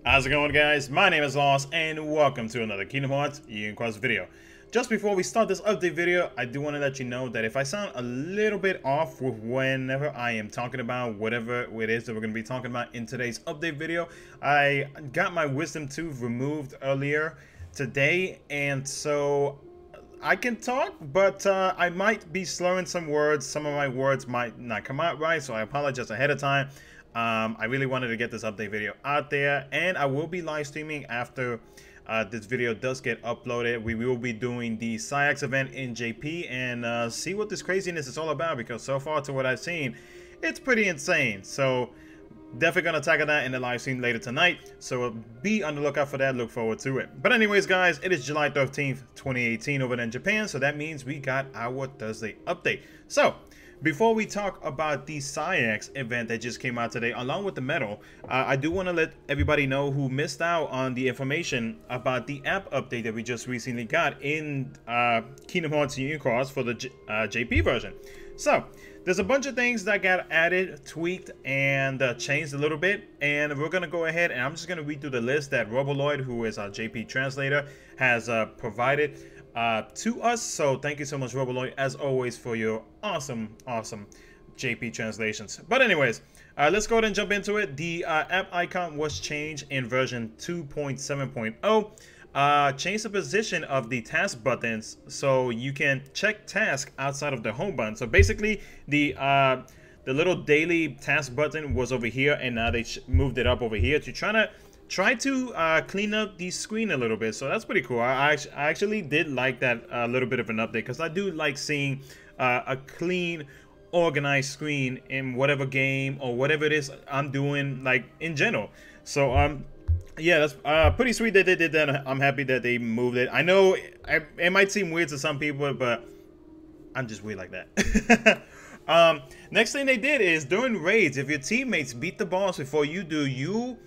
How's it going, guys? My name is Lost, and welcome to another Kingdom Hearts Untitled video. Just before we start this update video, I do want to let you know that if I sound a little bit off with whenever I am talking about whatever it is that we're going to be talking about in today's update video, I got my wisdom tooth removed earlier today, and so I can talk, but I might be slurring some words. Some of my words might not come out right, so I apologize ahead of time. I really wanted to get this update video out there, and I will be live streaming after this video does get uploaded. We will be doing the Saix event in JP and see what this craziness is all about, because so far to what I've seen, it's pretty insane. So definitely gonna tackle that in the live stream later tonight, so be on the lookout for that. Look forward to it. But anyways, guys, it is July 13th 2018 over there in Japan, so that means we got our Thursday update. So before we talk about the Saix event that just came out today, along with the medal, I do want to let everybody know who missed out on the information about the app update that we just recently got in Kingdom Hearts Unicorns for the JP version. So there's a bunch of things that got added, tweaked, and changed a little bit, and we're going to go ahead and I'm just going to read through the list that Roboloid, who is our JP translator, has provided to us. So thank you so much, Roboloid, as always, for your awesome JP translations. But anyways, let's go ahead and jump into it. The app icon was changed in version 2.7.0. Change the position of the task buttons so you can check task outside of the home button. So basically, the little daily task button was over here, and now they moved it up over here to try to clean up the screen a little bit. So that's pretty cool. I actually did like that little bit of an update, because I do like seeing a clean, organized screen in whatever game or whatever it is I'm doing, like in general. So yeah, that's pretty sweet that they did that. I'm happy that they moved it. I know it might seem weird to some people, but I'm just weird like that. Next thing they did is, during raids, if your teammates beat the boss before you do, you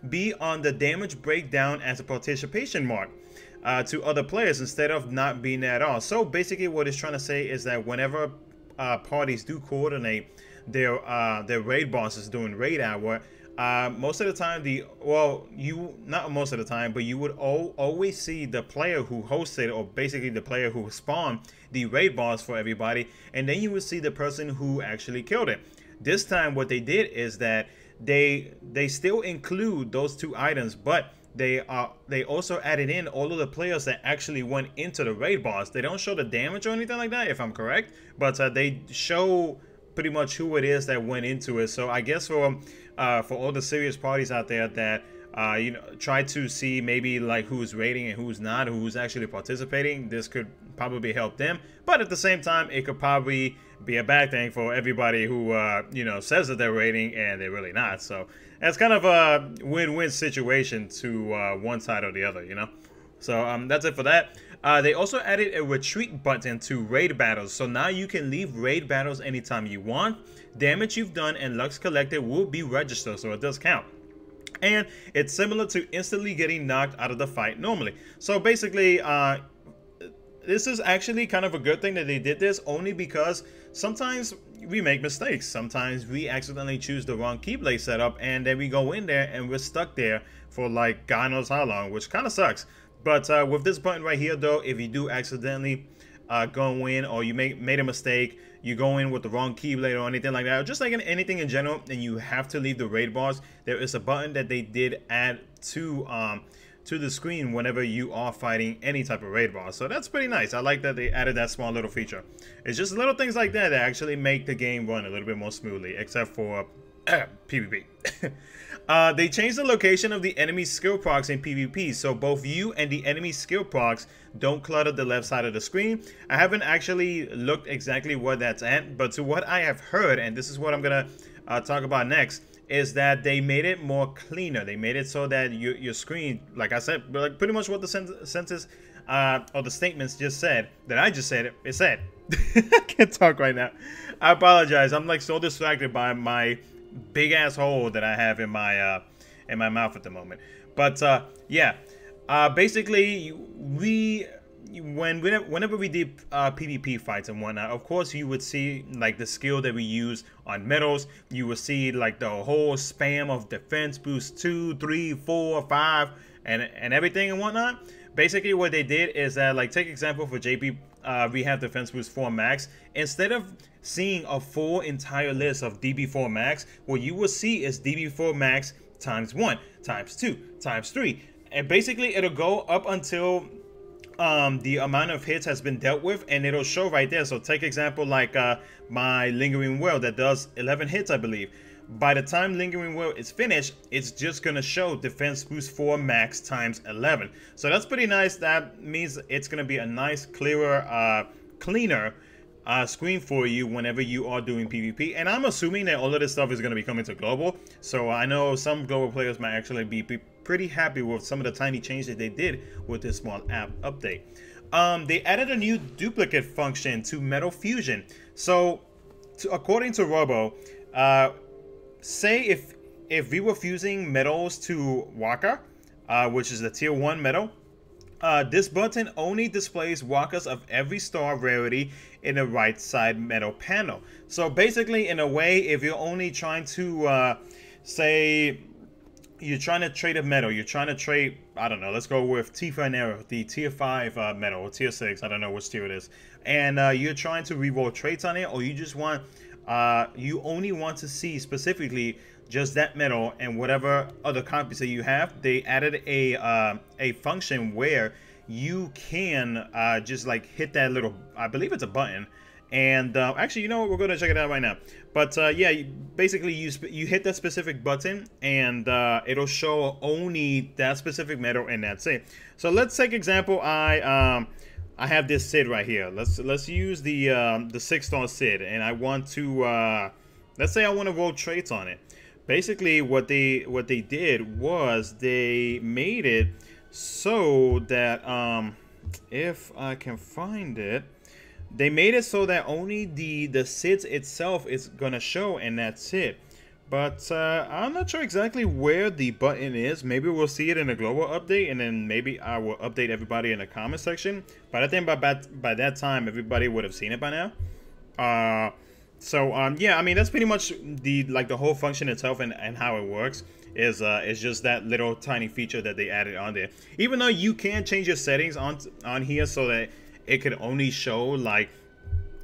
be on the damage breakdown as a participation mark to other players, instead of not being there at all. So basically what it's trying to say is that whenever parties do coordinate their raid bosses during raid hour, most of the time, not most of the time, but you would always see the player who hosted, or basically the player who spawned the raid boss for everybody, and then you would see the person who actually killed it. This time what they did is that they still include those two items, but they also added in all of the players that actually went into the raid boss. They don't show the damage or anything like that, if I'm correct, but they show pretty much who it is that went into it. So I guess for all the serious parties out there that you know, try to see maybe like who's raiding and who's not, who's actually participating, this could probably help them. But at the same time, it could probably be a bad thing for everybody who you know, says that they're raiding and they're really not. So it's kind of a win-win situation to one side or the other, you know. So that's it for that. They also added a retreat button to raid battles, so now you can leave raid battles anytime you want. Damage you've done and Lux collected will be registered, so it does count. And it's similar to instantly getting knocked out of the fight normally. So basically, this is actually kind of a good thing that they did this, only because sometimes we make mistakes. Sometimes we accidentally choose the wrong Keyblade setup, and then we go in there and we're stuck there for like God knows how long, which kind of sucks. But with this button right here, though, if you do accidentally go in, or you made a mistake, you go in with the wrong Keyblade or anything like that, or just like anything in general, and you have to leave the raid boss, there is a button that they did add to the screen whenever you are fighting any type of raid boss. So that's pretty nice. I like that they added that small little feature. It's just little things like that that actually make the game run a little bit more smoothly, except for PvP. They changed the location of the enemy skill procs in PvP, so both you and the enemy skill procs don't clutter the left side of the screen. I haven't actually looked exactly where that's at, but to what I have heard, and this is what I'm gonna talk about next, is that they made it more cleaner. They made it so that your screen, like I said, like pretty much what the sentence or the statements just said, that I just said, it said. I can't talk right now. I apologize. I'm like so distracted by my big ass hole that I have in my mouth at the moment. But yeah, basically whenever we did PvP fights and whatnot, of course you would see like the skill that we use on medals. You would see like the whole spam of defense boost 2, 3, 4, 5, and everything and whatnot. Basically, what they did is that, like, take example for JP Rehab Defense Boost 4 Max. Instead of seeing a full entire list of DB4 Max, what you will see is DB4 Max times 1, times 2, times 3. And basically, it'll go up until the amount of hits has been dealt with, and it'll show right there. So take example like my Lingering Will that does 11 hits, I believe. By the time Lingering Will is finished, it's just gonna show Defense Boost 4 Max times 11. So that's pretty nice. That means it's gonna be a nice, clearer, cleaner screen for you whenever you are doing PvP. And I'm assuming that all of this stuff is gonna be coming to global. So I know some global players might actually be pretty happy with some of the tiny changes that they did with this small app update. They added a new duplicate function to Metal Fusion. So according to Robo, say if we were fusing metals to Waka, which is the tier 1 metal, this button only displays Wakas of every star rarity in the right side metal panel. So basically, in a way, if you're only trying to say you're trying to trade a metal, you're trying to trade, I don't know, let's go with Tifa and Arrow, the tier 5 metal, or tier 6, I don't know which tier it is, and you're trying to reroll traits on it, or you just want you only want to see specifically just that metal and whatever other copies that you have. They added a function where you can just like hit that little, I believe it's a button, and actually, you know what, we're going to check it out right now. But yeah, basically you hit that specific button, and it'll show only that specific metal, and that's it. So let's take example, I have this Sid right here. Let's use the 6-star Sid, and I want to let's say I want to roll traits on it. Basically, what they did was they made it so that if I can find it, they made it so that only the Sids itself is gonna show, and that's it. But I'm not sure exactly where the button is. Maybe we'll see it in a global update, and then maybe I will update everybody in the comment section. But I think by that time, everybody would have seen it by now. Yeah, I mean, that's pretty much the whole function itself and how it works is just that little tiny feature that they added on there. Even though you can change your settings on here so that it could only show like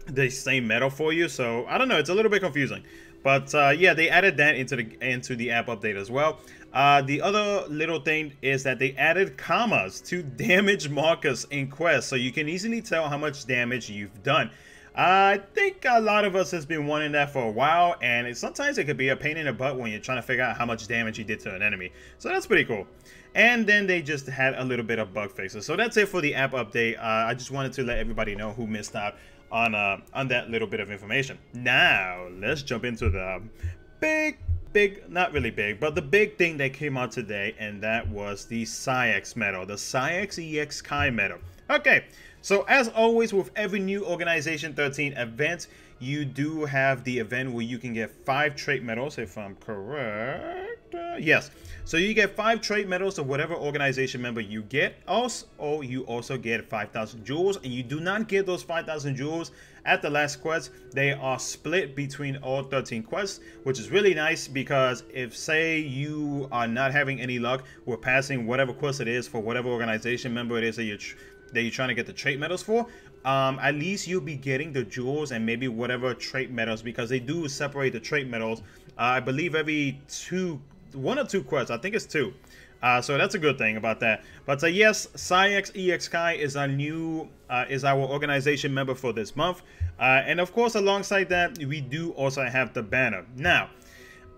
the same metal for you. So I don't know, it's a little bit confusing. But yeah, they added that into the app update as well. The other little thing is that they added commas to damage markers in quests, so you can easily tell how much damage you've done. I think a lot of us has been wanting that for a while, and sometimes it could be a pain in the butt when you're trying to figure out how much damage you did to an enemy. So that's pretty cool. And then they just had a little bit of bug fixes. So that's it for the app update. I just wanted to let everybody know who missed out on that little bit of information. Now let's jump into the big, not really big, but the big thing that came out today, and that was the Saix medal, the Saix EX Kai medal. Okay, so as always with every new Organization 13 event, you do have the event where you can get 5 trait medals, if I'm correct. Yes, so you get 5 trait medals of whatever organization member you get. Also, you also get 5,000 jewels, and you do not get those 5,000 jewels at the last quest. They are split between all 13 quests, which is really nice, because if, say, you are not having any luck with passing whatever quest it is for whatever organization member it is that you're trying to get the trait medals for, at least you'll be getting the jewels and maybe whatever trait medals, because they do separate the trait medals, I believe every 1 or 2 quests. I think it's 2. So that's a good thing about that. But yes, Saix EX Kai is our new is our organization member for this month, and of course, alongside that, we do also have the banner. Now,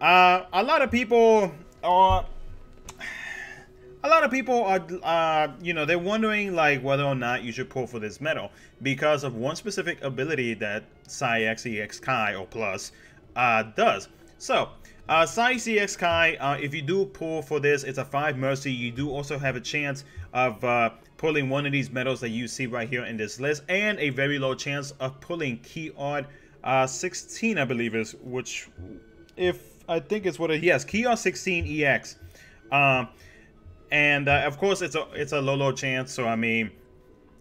a lot of people are you know, they're wondering like whether or not you should pull for this medal because of one specific ability that Saix EX Kai or Plus does. So Saix EX Kai, if you do pull for this, it's a 5 mercy. You do also have a chance of pulling one of these medals that you see right here in this list, and a very low chance of pulling Key Odd 16, I believe is, which, if I think it's what it, yes, Key Odd 16 EX. And of course, it's a low chance. So I mean,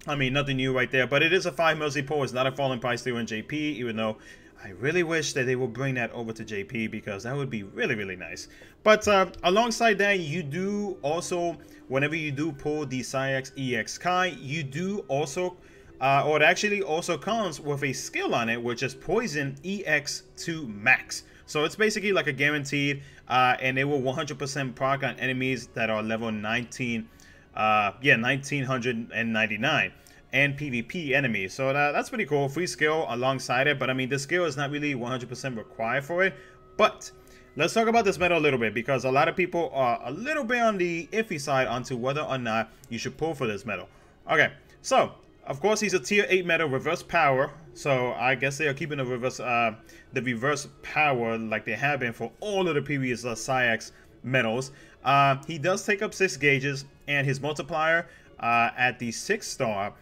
I mean, nothing new right there, but it is a 5 mil Z-Pull. It's not a falling price there in JP, even though I really wish that they would bring that over to JP, because that would be really, really nice. But alongside that, you do also, whenever you do pull the Saix EX Kai, you do also, or it actually also comes with a skill on it, which is Poison EX2 Max. So it's basically like a guaranteed, and it will 100% proc on enemies that are level 19, 1999. And PvP enemies. So that's pretty cool. Free skill alongside it, but I mean, the skill is not really 100% required for it. But let's talk about this medal a little bit, because a lot of people are a little bit on the iffy side onto whether or not you should pull for this medal. Okay, so of course he's a tier 8 medal, reverse power. So I guess they are keeping the reverse power like they have been for all of the previous Saix medals. He does take up 6 gauges, and his multiplier at the 6-star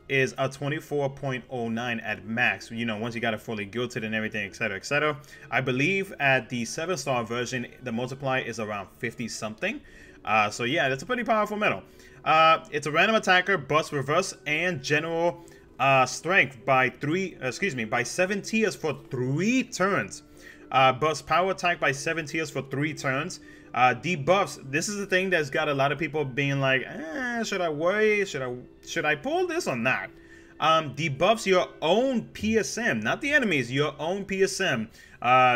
is a 24.09 at max, you know, once you got it fully gilded and everything, etc, etc. I believe at the 7-star version the multiplier is around 50 something. So yeah, that's a pretty powerful medal. It's a random attacker, buffs reverse and general strength by 7 tiers for 3 turns. Buffs power attack by 7 tiers for 3 turns. Debuffs, this is the thing that's got a lot of people being like, should I worry? Should I pull this or not? Debuffs your own PSM, not the enemies, your own PSM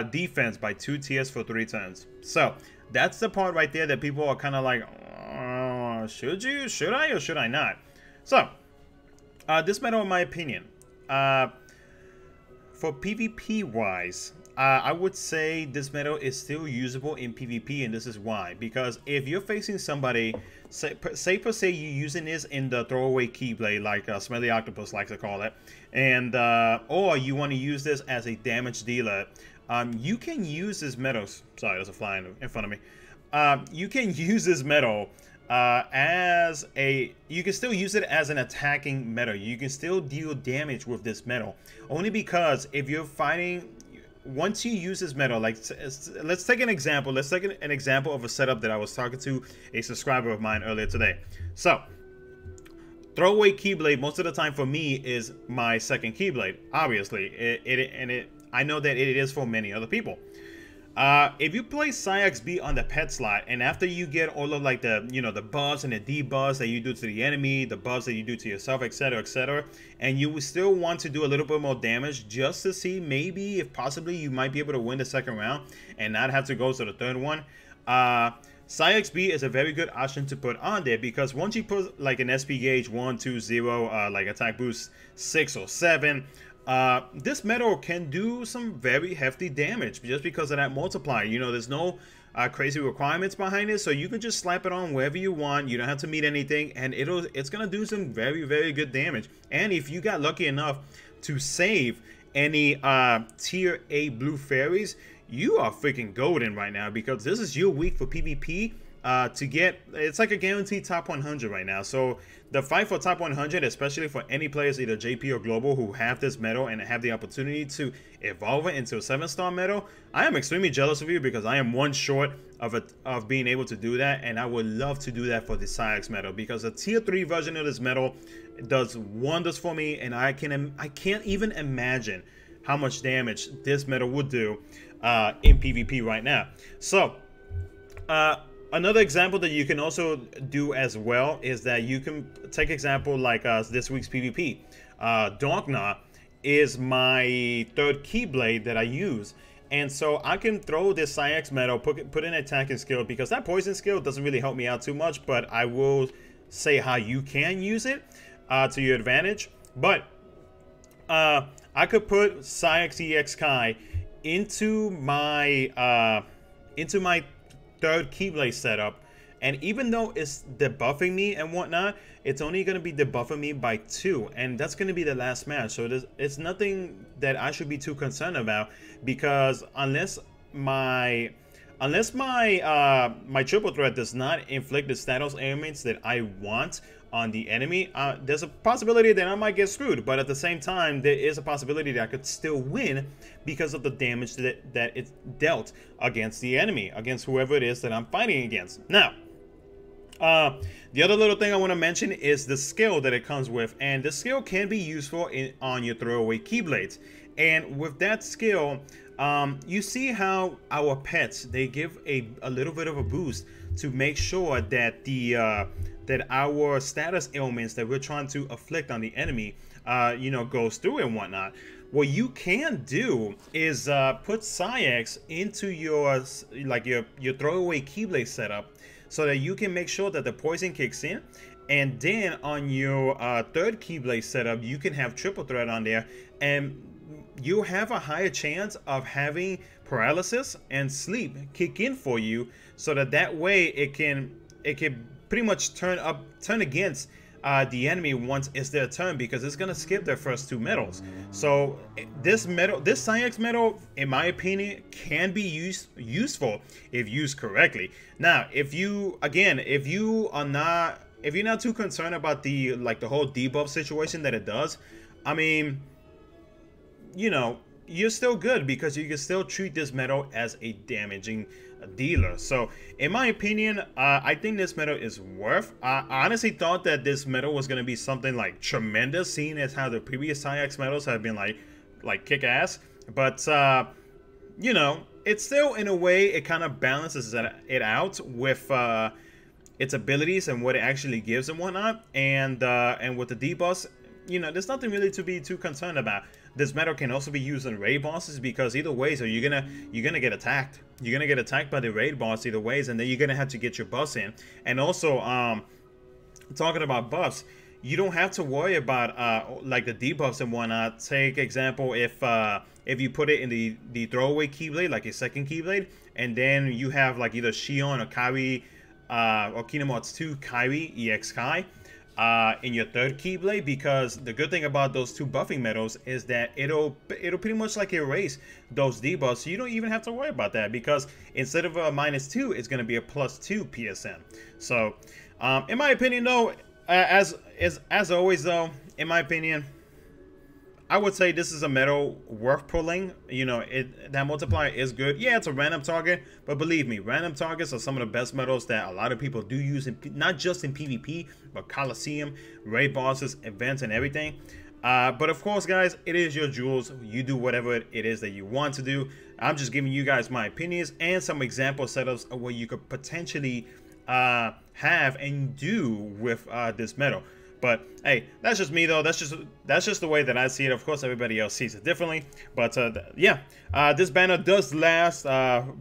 defense by 2 tiers for 3 turns. So that's the part right there that people are kind of like, should I or should I not? So this medal, in my opinion, for PvP wise, I would say this medal is still usable in PvP, and this is why. Because if you're facing somebody, say per se you're using this in the throwaway Keyblade, like Smelly Octopus likes to call it, and or you want to use this as a damage dealer, you can use this medal. Sorry, there's a fly in front of me. You can use this medal you can still use it as an attacking medal. You can still deal damage with this medal, only because if you're fighting, once you use this medal, like let's take an example. Let's take an example of a setup that I was talking to a subscriber of mine earlier today. So throwaway Keyblade most of the time for me is my second Keyblade. Obviously, I know that it is for many other people. If you play Saix B on the pet slot, and after you get all of like the, you know, the buffs and the debuffs that you do to the enemy, the buffs that you do to yourself, etc, and you still want to do a little bit more damage just to see maybe if possibly you might be able to win the second round and not have to go to the third one, Saix B is a very good option to put on there, because once you put like an SP gauge 1, 2, 0, like attack boost 6 or 7, this medal can do some very hefty damage just because of that multiplier. You know, there's no crazy requirements behind it, so you can just slap it on wherever you want. You don't have to meet anything, and it's gonna do some very, very good damage. And if you got lucky enough to save any tier 8 blue fairies, you are freaking golden right now, because this is your week for PvP. To get, it's like a guaranteed top 100 right now. So the fight for top 100, especially for any players either JP or global who have this medal and have the opportunity to evolve it into a 7-star medal, I am extremely jealous of you, because I am one short of being able to do that, and I would love to do that for the Saix medal, because a tier 3 version of this medal does wonders for me, and I can't even imagine how much damage this medal would do in PvP right now. So another example that you can also do as well is that you can take example like this week's PvP. Dogna is my 3rd Keyblade that I use, and so I can throw this Saix medal, put in attacking skill, because that poison skill doesn't really help me out too much, but I will say how you can use it to your advantage. But I could put Saix EX Kai into my 3rd Keyblade setup, and even though it's debuffing me and whatnot, it's only going to be debuffing me by 2, and that's going to be the last match. So it's nothing that I should be too concerned about, because unless my triple threat does not inflict the status ailments that I want on the enemy, there's a possibility that I might get screwed. But at the same time, there is a possibility that I could still win because of the damage that it dealt against the enemy, against whoever it is that I'm fighting against. Now, The other little thing I want to mention is the skill that it comes with, and the skill can be useful on your throwaway keyblades. And with that skill, you see how our pets, they give a little bit of a boost to make sure that that our status ailments that we're trying to afflict on the enemy, you know, goes through and whatnot. What you can do is put Saix into your your throwaway keyblade setup, so that you can make sure that the poison kicks in, and then on your third keyblade setup, you can have triple threat on there, and you have a higher chance of having paralysis and sleep kick in for you, so that way it can pretty much turn against the enemy once it's their turn, because it's gonna skip their first two medals. So this Saix medal, in my opinion, can be useful if used correctly. Now, if you're not too concerned about the whole debuff situation that it does, I mean, you know, you're still good, because you can still treat this medal as a damaging dealer. So in my opinion, I think this medal is worth. I honestly thought that this medal was going to be something like tremendous, seeing as how the previous Saix medals have been like kick ass, but you know, it's still, in a way, it kind of balances it out with its abilities and what it actually gives and whatnot, and with the debuffs, you know, there's nothing really to be too concerned about. This medal can also be used on raid bosses, because either way, so you're gonna get attacked. You're gonna get attacked by the raid boss either ways, and then you're gonna have to get your buffs in. And also, talking about buffs, you don't have to worry about like the debuffs and whatnot. Take example, if you put it in the throwaway keyblade, like a second keyblade, and then you have like either Shion or Kairi or Kingdom Hearts 2 Kairi EX Kai in your third keyblade, because the good thing about those two buffing medals is that it'll pretty much like erase those debuffs, so you don't even have to worry about that, because instead of a -2, it's going to be a +2 PSM. So in my opinion though, as always though, in my opinion, I would say this is a medal worth pulling. You know, that multiplier is good. Yeah, it's a random target, but believe me, random targets are some of the best medals that a lot of people do use, not just in PvP, but Coliseum, raid bosses, events, and everything. But of course, guys, it is your jewels. You do whatever it is that you want to do. I'm just giving you guys my opinions and some example setups of what you could potentially have and do with this medal. But hey, that's just me though. That's just the way that I see it. Of course, everybody else sees it differently. But yeah, this banner does last.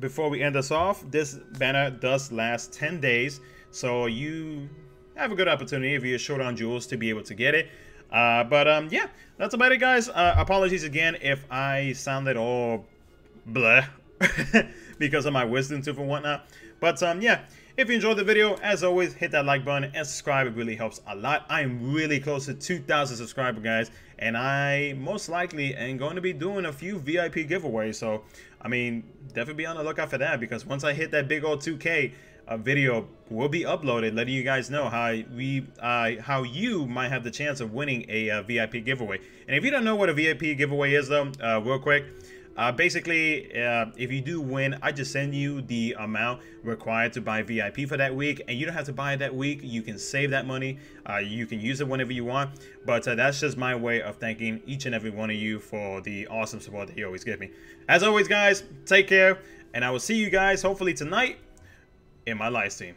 Before we end this off, this banner does last 10 days. So you have a good opportunity if you're short on jewels to be able to get it. But yeah, that's about it, guys. Apologies again if I sounded all bleh because of my wisdom tooth and whatnot. But yeah. If you enjoyed the video, as always, hit that like button and subscribe. It really helps a lot. I am really close to 2,000 subscribers, guys, and I most likely am going to be doing a few VIP giveaways. So, I mean, definitely be on the lookout for that, because once I hit that big old 2K, a video will be uploaded, letting you guys know how you might have the chance of winning a VIP giveaway. And if you don't know what a VIP giveaway is, though, real quick. Basically, if you do win, I just send you the amount required to buy VIP for that week, and you don't have to buy it that week. You can save that money. You can use it whenever you want, but that's just my way of thanking each and every one of you for the awesome support that you always give me. As always, guys, take care, and I will see you guys hopefully tonight in my live stream.